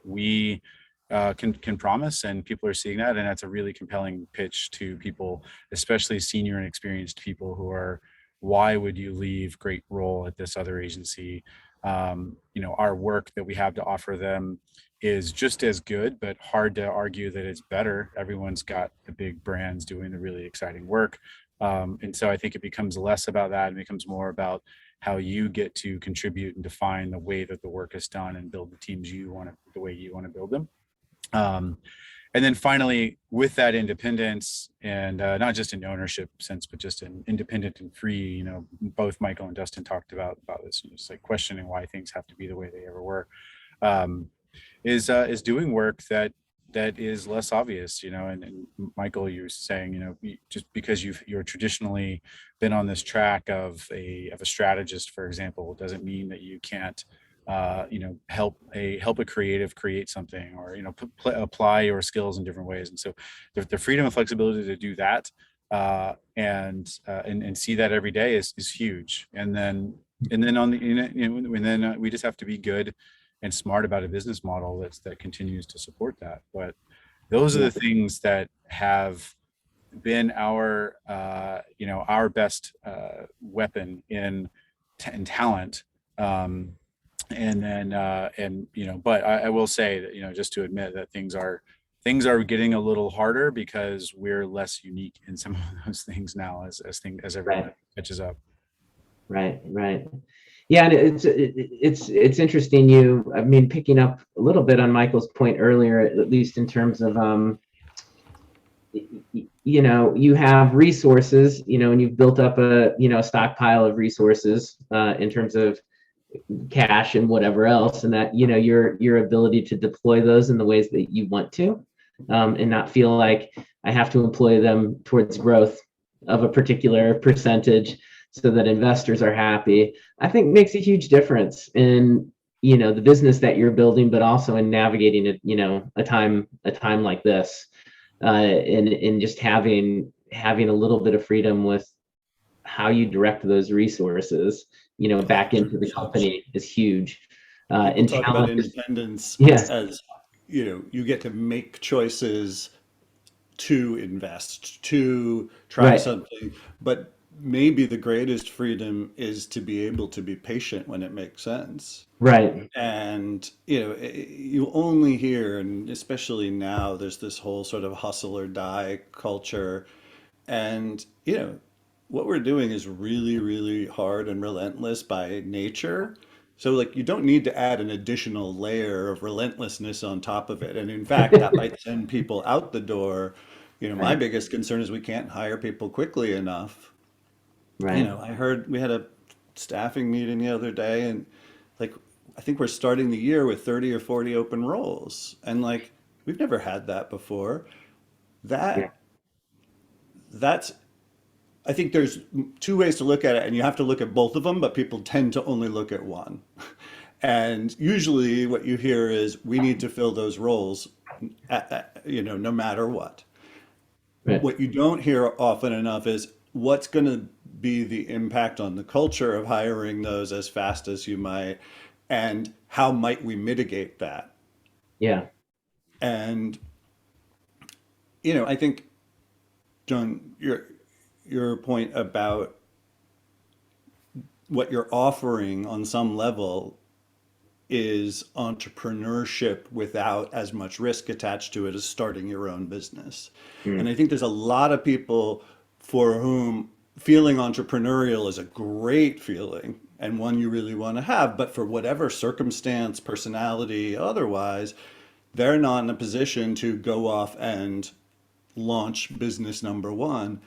we can promise, and people are seeing that, and that's a really compelling pitch to people, especially senior and experienced people who are, why would you leave great role at this other agency? Our work that we have to offer them is just as good, but hard to argue that it's better. Everyone's got the big brands doing the really exciting work. And so I think it becomes less about that and becomes more about how you get to contribute and define the way that the work is done and build the teams the way you want to build them. And then finally, with that independence, and not just in ownership sense, but just in independent and free, both Michael and Dustin talked about this, it's like questioning why things have to be the way they ever were, is doing work that is less obvious, and Michael, you were saying, just because you're traditionally been on this track of a strategist, for example, doesn't mean that you can't help a creative create something, or apply your skills in different ways. And so the freedom and flexibility to do that and see that every day is huge. And then on the we just have to be good and smart about a business model that continues to support that. But those are the things that have been our best weapon in talent. But I will say that, just to admit that things are getting a little harder because we're less unique in some of those things now as everyone catches up. Right. Yeah, and it's interesting. Picking up a little bit on Michael's point earlier, at least in terms of you have resources, and you've built up a stockpile of resources in terms of cash and whatever else, and that your ability to deploy those in the ways that you want to, and not feel like I have to employ them towards growth of a particular percentage so that investors are happy, I think makes a huge difference in the business that you're building, but also in navigating it, a time like this, and just having a little bit of freedom with how you direct those resources back into the company is huge. And talk about independence as you get to make choices to invest, to try something, but maybe the greatest freedom is to be able to be patient when it makes sense. Right. And you only hear, and especially now, there's this whole sort of hustle or die culture, and what we're doing is really, really hard and relentless by nature. So you don't need to add an additional layer of relentlessness on top of it. And in fact, that might send people out the door. My biggest concern is we can't hire people quickly enough. Right. I heard we had a staffing meeting the other day, and I think we're starting the year with 30 or 40 open roles. And we've never had that before. That's I think there's two ways to look at it, and you have to look at both of them, but people tend to only look at one. And usually what you hear is we need to fill those roles, no matter what. Right. What you don't hear often enough is what's going to be the impact on the culture of hiring those as fast as you might, and how might we mitigate that? Yeah. And, I think, John, your point about what you're offering on some level is entrepreneurship without as much risk attached to it as starting your own business. And I think there's a lot of people for whom feeling entrepreneurial is a great feeling and one you really want to have, but for whatever circumstance, personality, otherwise, they're not in a position to go off and launch business number one.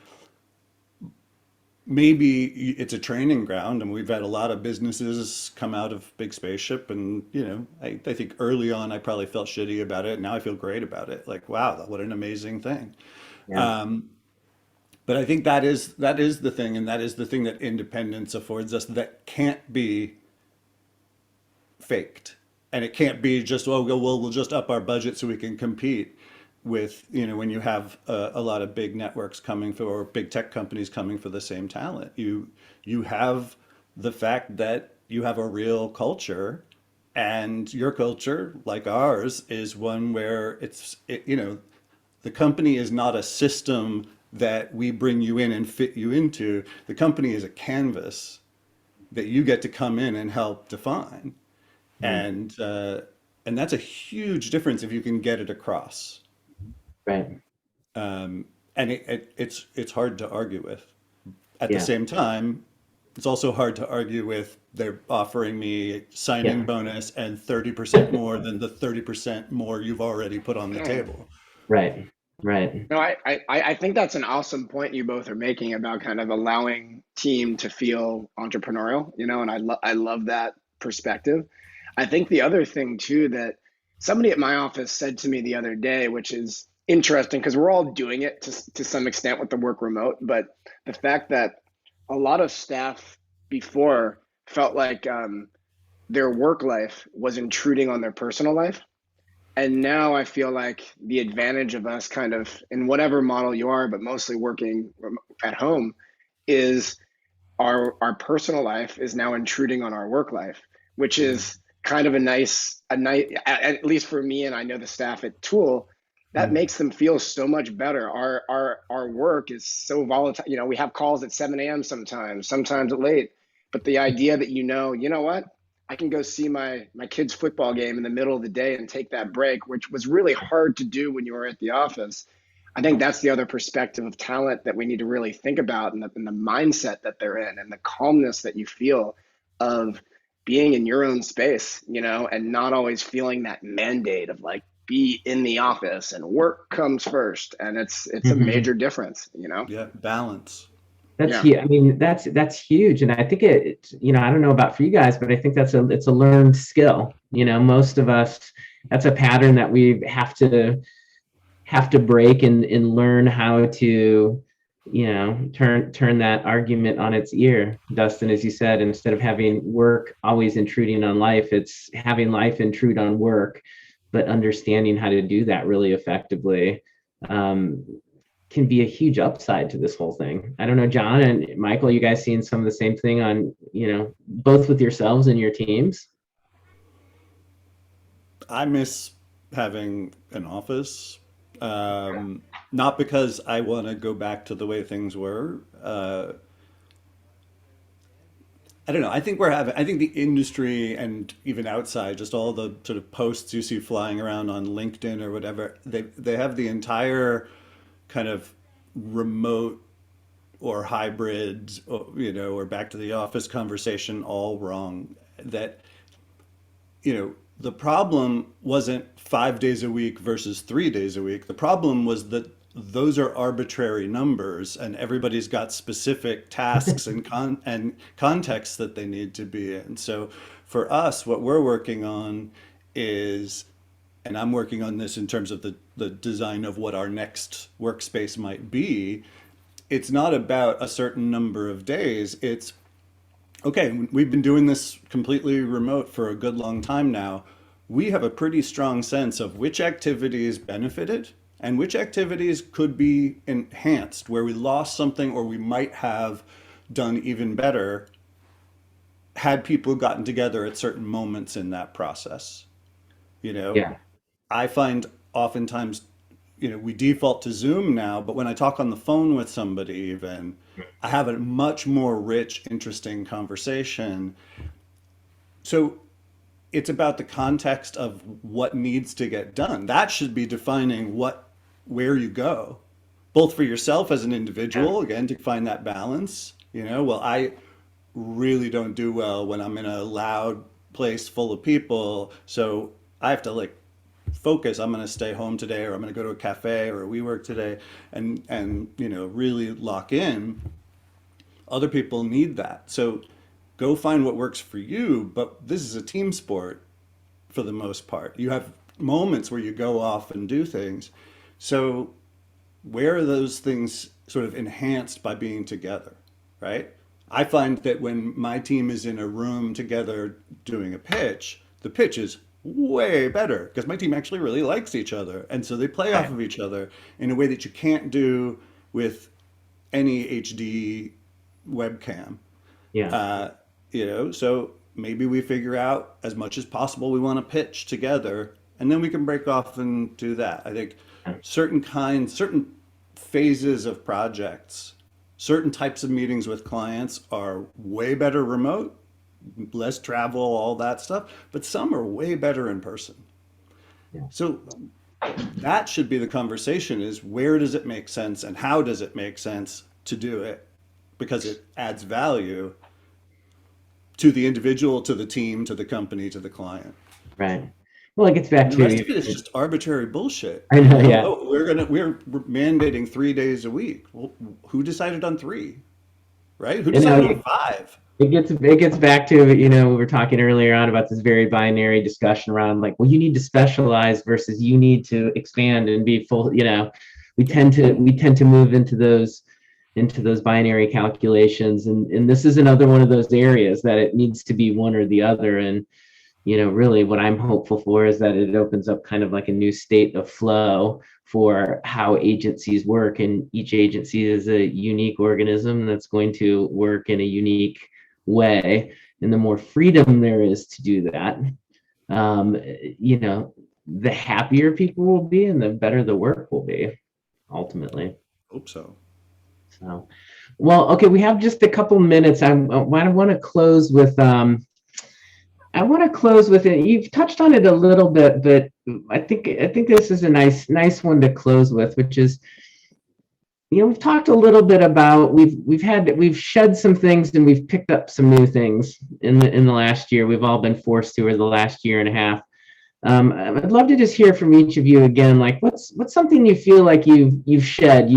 Maybe it's a training ground, and we've had a lot of businesses come out of Big Spaceship, and I think early on I probably felt shitty about it. Now I feel great about it. Wow, what an amazing thing. Yeah. But I think that is the thing, and that is the thing that independence affords us that can't be faked, and it can't be just, oh well, we'll just up our budget so we can compete. with, when you have a lot of big networks coming for, or big tech companies coming for the same talent. You have the fact that you have a real culture, and your culture, like ours, is one where the company is not a system that we bring you in and fit you into. The company is a canvas that you get to come in and help define. And that's a huge difference if you can get it across. Right. And it's hard to argue with. At the Yeah. same time, it's also hard to argue with. They're offering me signing Yeah. bonus and 30% more than the 30% more you've already put on the table. Right. Right. No, I think that's an awesome point you both are making about kind of allowing team to feel entrepreneurial, and I love that perspective. I think the other thing too that somebody at my office said to me the other day, which is interesting because we're all doing it to some extent with the work remote, but the fact that a lot of staff before felt like their work life was intruding on their personal life. And now I feel like the advantage of us kind of in whatever model you are, but mostly working at home, is our personal life is now intruding on our work life, which is kind of a nice, at least for me, and I know the staff at Tool, that makes them feel so much better. Our work is so volatile. We have calls at 7 a.m. sometimes at late, but the idea that you know what? I can go see my kid's football game in the middle of the day and take that break, which was really hard to do when you were at the office. I think that's the other perspective of talent that we need to really think about, and the mindset that they're in, and the calmness that you feel of being in your own space, and not always feeling that mandate of like, be in the office and work comes first. And it's a major difference, Yeah, balance. I mean, that's huge. And I think I don't know about for you guys, but I think it's a learned skill. Most of us, that's a pattern that we have to break and learn how to, turn that argument on its ear. Dustin, as you said, instead of having work always intruding on life, it's having life intrude on work, but understanding how to do that really effectively can be a huge upside to this whole thing. I don't know, John and Michael, you guys seeing some of the same thing on, both with yourselves and your teams? I miss having an office, not because I want to go back to the way things were. I don't know. I think the industry, and even outside, just all the sort of posts you see flying around on LinkedIn or whatever, they have the entire kind of remote or hybrid, or back to the office conversation all wrong. That, the problem wasn't 5 days a week versus 3 days a week. The problem was that those are arbitrary numbers, and everybody's got specific tasks and contexts that they need to be in. So for us, what we're working on is, and I'm working on this in terms of the design of what our next workspace might be. It's not about a certain number of days. It's, okay, we've been doing this completely remote for a good long time now. We have a pretty strong sense of which activities benefited and which activities could be enhanced, where we lost something or we might have done even better had people gotten together at certain moments in that process. Yeah. I find oftentimes, we default to Zoom now, but when I talk on the phone with somebody, even, I have a much more rich, interesting conversation. So it's about the context of what needs to get done. That should be defining where you go, both for yourself as an individual, again, to find that balance. Well, I really don't do well when I'm in a loud place full of people, so I have to focus. I'm going to stay home today, or I'm going to go to a cafe or a WeWork today, and really lock in. Other people need that, so go find what works for you. But this is a team sport for the most part. You have moments where you go off and do things. So where are those things sort of enhanced by being together, right? I find that when my team is in a room together doing a pitch, the pitch is way better because my team actually really likes each other. And so they play off Right. of each other in a way that you can't do with any HD webcam. Yeah. Uh, so maybe we figure out as much as possible we want to pitch together, and then we can break off and do that. I think certain phases of projects, certain types of meetings with clients are way better remote, less travel, all that stuff, but some are way better in person. Yeah. So that should be the conversation, is where does it make sense and how does it make sense to do it? Because it adds value to the individual, to the team, to the company, to the client. Right. Well, it gets back And the to, rest of it is just arbitrary bullshit. I know, yeah. Oh, we're mandating 3 days a week. Well, who decided on 3? Right? Who decided on 5? It gets back to, we were talking earlier on about this very binary discussion around like, well, you need to specialize versus you need to expand and be full. We tend to move into those binary calculations, and this is another one of those areas that it needs to be one or the other. And really what I'm hopeful for is that it opens up kind of like a new state of flow for how agencies work, and each agency is a unique organism that's going to work in a unique way. And the more freedom there is to do that, the happier people will be and the better the work will be ultimately. Hope so. So, well, okay, we have just a couple minutes. I want to close with it. You've touched on it a little bit, but I think this is a nice one to close with, which is, we've talked a little bit about we've shed some things and we've picked up some new things in the last year. We've all been forced to over the last year and a half. I'd love to just hear from each of you again, like what's something you feel like you've shed,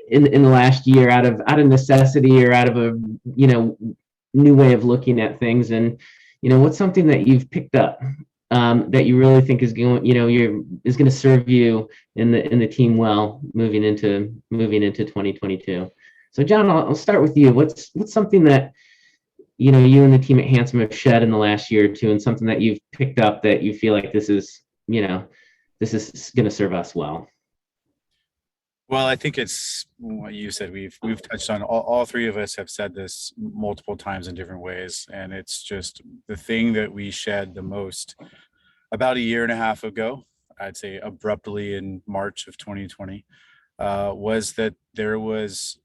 in the last year out of necessity or out of a new way of looking at things, and what's something that you've picked up that you really think is going is going to serve you in the team well moving into 2022. So John, I'll start with you. What's something that you and the team at Handsome have shed in the last year or two, and something that you've picked up that you feel like this is going to serve us well? Well, I think it's what you said. We've touched on all three of us have said this multiple times in different ways, and it's just the thing that we shed the most about a year and a half ago, I'd say abruptly in March of 2020, was that there was,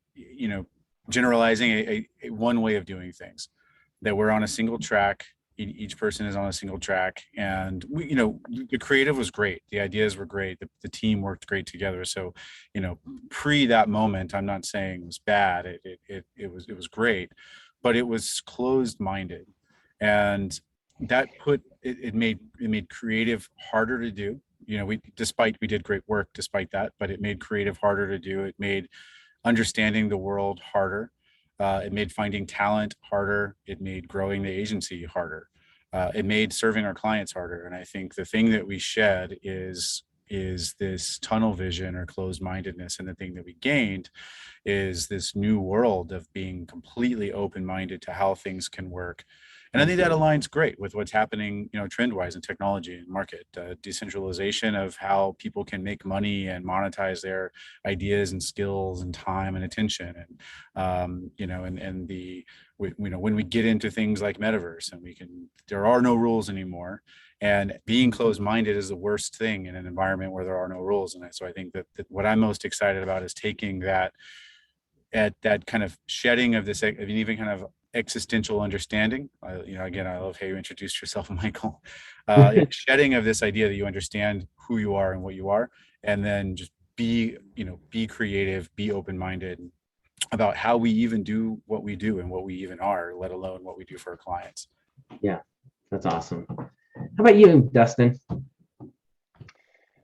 generalizing a one way of doing things, that we're on a single track. Each person is on a single track, and the creative was great. The ideas were great. The team worked great together. So, pre that moment, I'm not saying it was bad. It was great, but it was closed-minded, and that it made creative harder to do. We did great work despite that, but it made creative harder to do. It made understanding the world harder. It made finding talent harder. It made growing the agency harder. It made serving our clients harder. And I think the thing that we shed is this tunnel vision or closed-mindedness. And the thing that we gained is this new world of being completely open-minded to how things can work. And I think that aligns great with what's happening, trend-wise in technology and market, decentralization of how people can make money and monetize their ideas and skills and time and attention. And, when we get into things like metaverse and there are no rules anymore, and being closed-minded is the worst thing in an environment where there are no rules. And so I think that what I'm most excited about is taking that kind of shedding of this, even kind of existential understanding. Again, I love how you introduced yourself, Michael. Shedding of this idea that you understand who you are and what you are, and then just be creative, be open-minded about how we even do what we do and what we even are, let alone what we do for our clients. Yeah, that's awesome. How about you, Dustin?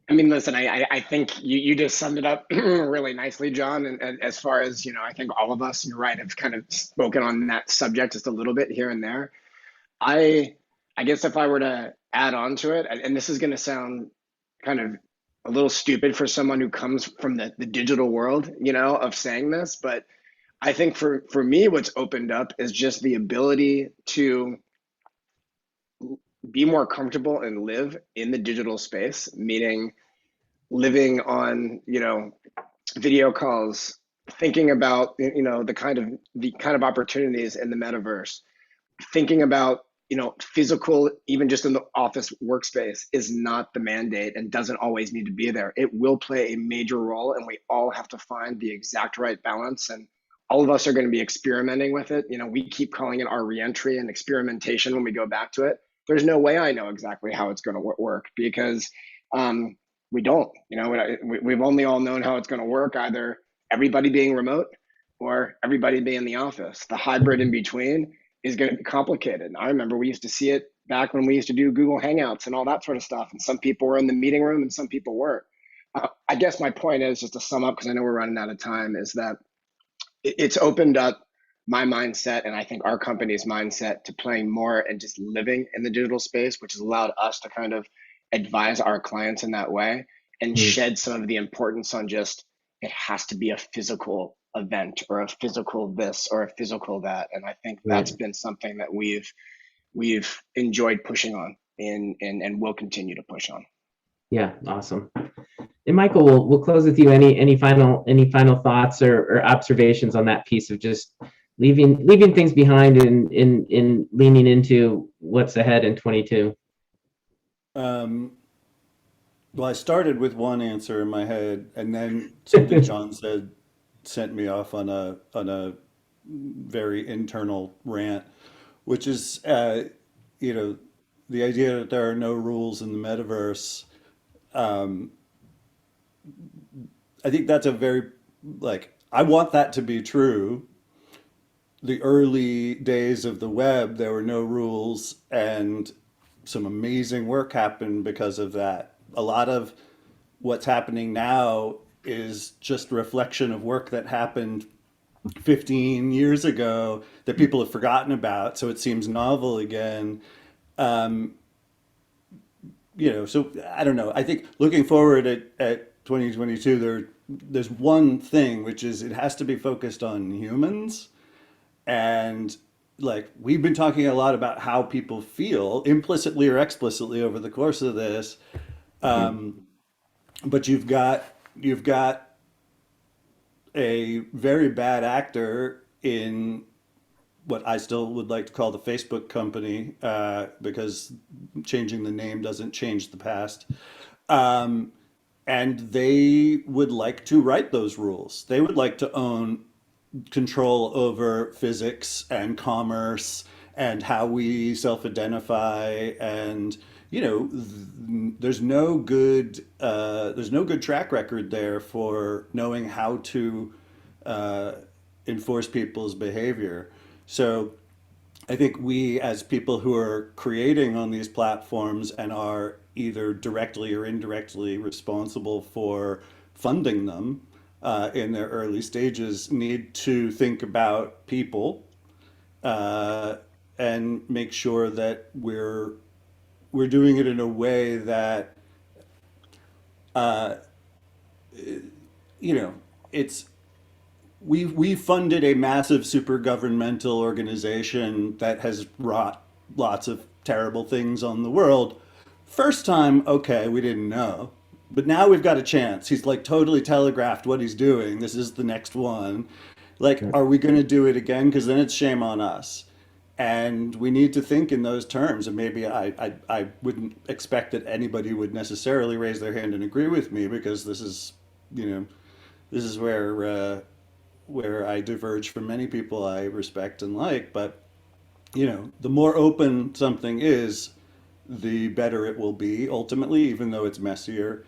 I mean, listen, I think you just summed it up really nicely, John. And as far as, I think all of us, you're right, have kind of spoken on that subject just a little bit here and there. I guess if I were to add on to it, and this is going to sound kind of a little stupid for someone who comes from the digital world, of saying this, but I think for me, what's opened up is just the ability to be more comfortable and live in the digital space, meaning living on, video calls, thinking about, the kind of opportunities in the metaverse, thinking about, physical, even just in the office workspace, is not the mandate and doesn't always need to be there. It will play a major role, and we all have to find the exact right balance. And all of us are going to be experimenting with it. We keep calling it our reentry and experimentation when we go back to it. There's no way I know exactly how it's going to work, because we don't. We've only all known how it's going to work, either everybody being remote or everybody being in the office. The hybrid in between is going to be complicated. I remember we used to see it back when we used to do Google Hangouts and all that sort of stuff. And some people were in the meeting room and some people weren't. I guess my point is, just to sum up, because I know we're running out of time, is that it's opened up my mindset, and I think our company's mindset, to playing more and just living in the digital space, which has allowed us to kind of advise our clients in that way and shed some of the importance on just, it has to be a physical event or a physical this or a physical that. And I think that's been something that we've enjoyed pushing on and will continue to push on. Yeah, awesome. And Michael, we'll close with you. Any final thoughts or observations on that piece of just leaving things behind and in leaning into what's ahead in 22? Well, I started with one answer in my head, and then something John said sent me off on a very internal rant, which is, the idea that there are no rules in the metaverse. I think that's a very, I want that to be true. The early days of the web, there were no rules, and some amazing work happened because of that. A lot of what's happening now is just a reflection of work that happened 15 years ago that people have forgotten about, so it seems novel again. So I don't know. I think looking forward at 2022, there's one thing, which is it has to be focused on humans. And we've been talking a lot about how people feel, implicitly or explicitly, over the course of this. But you've got a very bad actor in what I still would like to call the Facebook company, because changing the name doesn't change the past. And they would like to write those rules. They would like to own control over physics and commerce and how we self-identify, and there's no good track record there for knowing how to enforce people's behavior. So I think we, as people who are creating on these platforms and are either directly or indirectly responsible for funding them in their early stages, need to think about people and make sure that we're doing it in a way that it's we funded a massive super governmental organization that has wrought lots of terrible things on the world. First time, okay, we didn't know. But now we've got a chance. He's totally telegraphed what he's doing. This is the next one. Are we going to do it again? Because then it's shame on us. And we need to think in those terms. And maybe I wouldn't expect that anybody would necessarily raise their hand and agree with me, because this is where I diverge from many people I respect and like. But the more open something is, the better it will be ultimately, even though it's messier.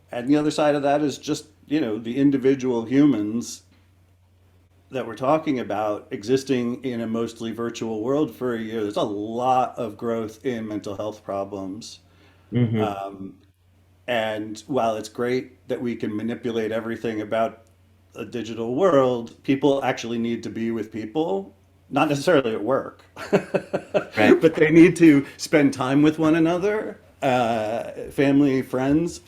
And the other side of that is just, the individual humans that we're talking about existing in a mostly virtual world for a year. There's a lot of growth in mental health problems. And while it's great that we can manipulate everything about a digital world, people actually need to be with people, not necessarily at work, Right. but they need to spend time with one another, family, friends.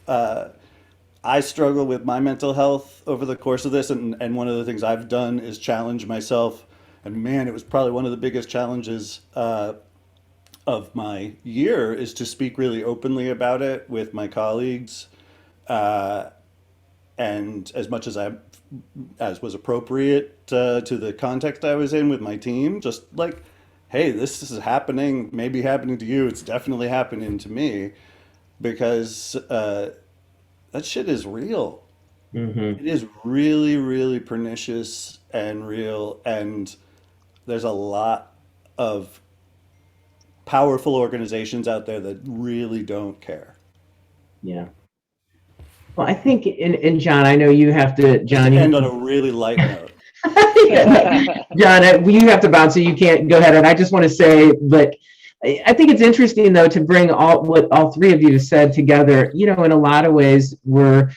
I struggle with my mental health over the course of this, and one of the things I've done is challenge myself. And man, it was probably one of the biggest challenges of of my year is to speak really openly about it with my colleagues, and as much as was appropriate to the context I was in with my team, just like, hey, this is happening, maybe happening to you. It's definitely happening to me, because that shit is real. Mm-hmm. It is really, really pernicious and real, and there's a lot of powerful organizations out there that really don't care. Yeah. Well, I think, and John, I know you have to, Just John, to you end have on a really light note. John, you have to bounce, so you can't go ahead. And I just want to say, but I think it's interesting, though, to bring what all three of you have said together. You know, in a lot of ways, we're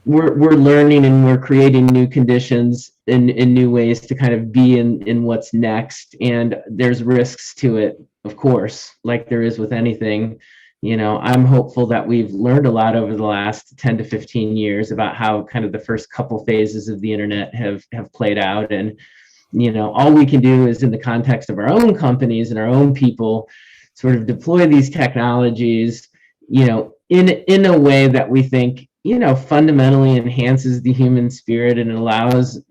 learning and we're creating new conditions in new ways to kind of be in what's next. And there's risks to it, of course, like there is with anything. You know, I'm hopeful that we've learned a lot over the last 10 to 15 years about how kind of the first couple phases of the internet have played out. And, you know, all we can do is, in the context of our own companies and our own people, sort of deploy these technologies, you know, in a way that we think, you know, fundamentally enhances the human spirit and allows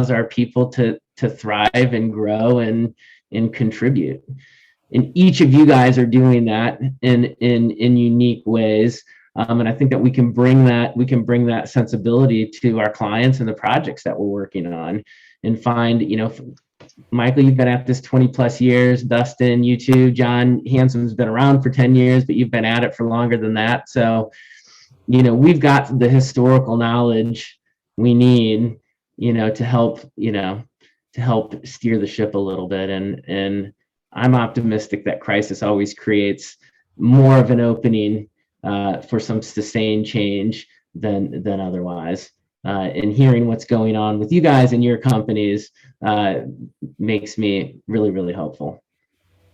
our people to thrive and grow and contribute. And each of you guys are doing that in unique ways. And I think that we can bring that sensibility to our clients and the projects that we're working on, and find, you know, Michael, you've been at this 20 plus years, Dustin, you too, John Hansom's been around for 10 years, but you've been at it for longer than that. So, you know, we've got the historical knowledge we need, you know, to help steer the ship a little bit. And I'm optimistic that crisis always creates more of an opening for some sustained change than otherwise. And hearing what's going on with you guys and your companies makes me really, really hopeful.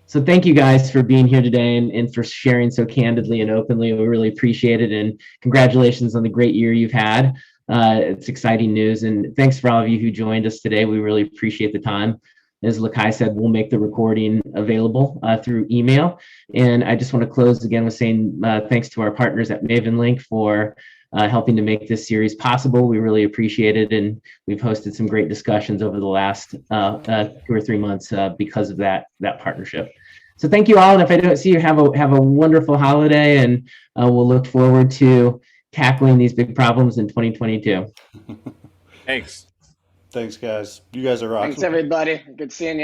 So thank you guys for being here today and for sharing so candidly and openly. We really appreciate it. And congratulations on the great year you've had. It's exciting news. And thanks for all of you who joined us today. We really appreciate the time. As Lakai said, we'll make the recording available through email. And I just want to close again with saying thanks to our partners at Maven Link for helping to make this series possible. We really appreciate it. And we've hosted some great discussions over the last 2 or 3 months because of that partnership. So thank you all. And if I don't see you, have a wonderful holiday, and we'll look forward to tackling these big problems in 2022. Thanks. Thanks, guys. You guys are rocking. Thanks, everybody. Good seeing you.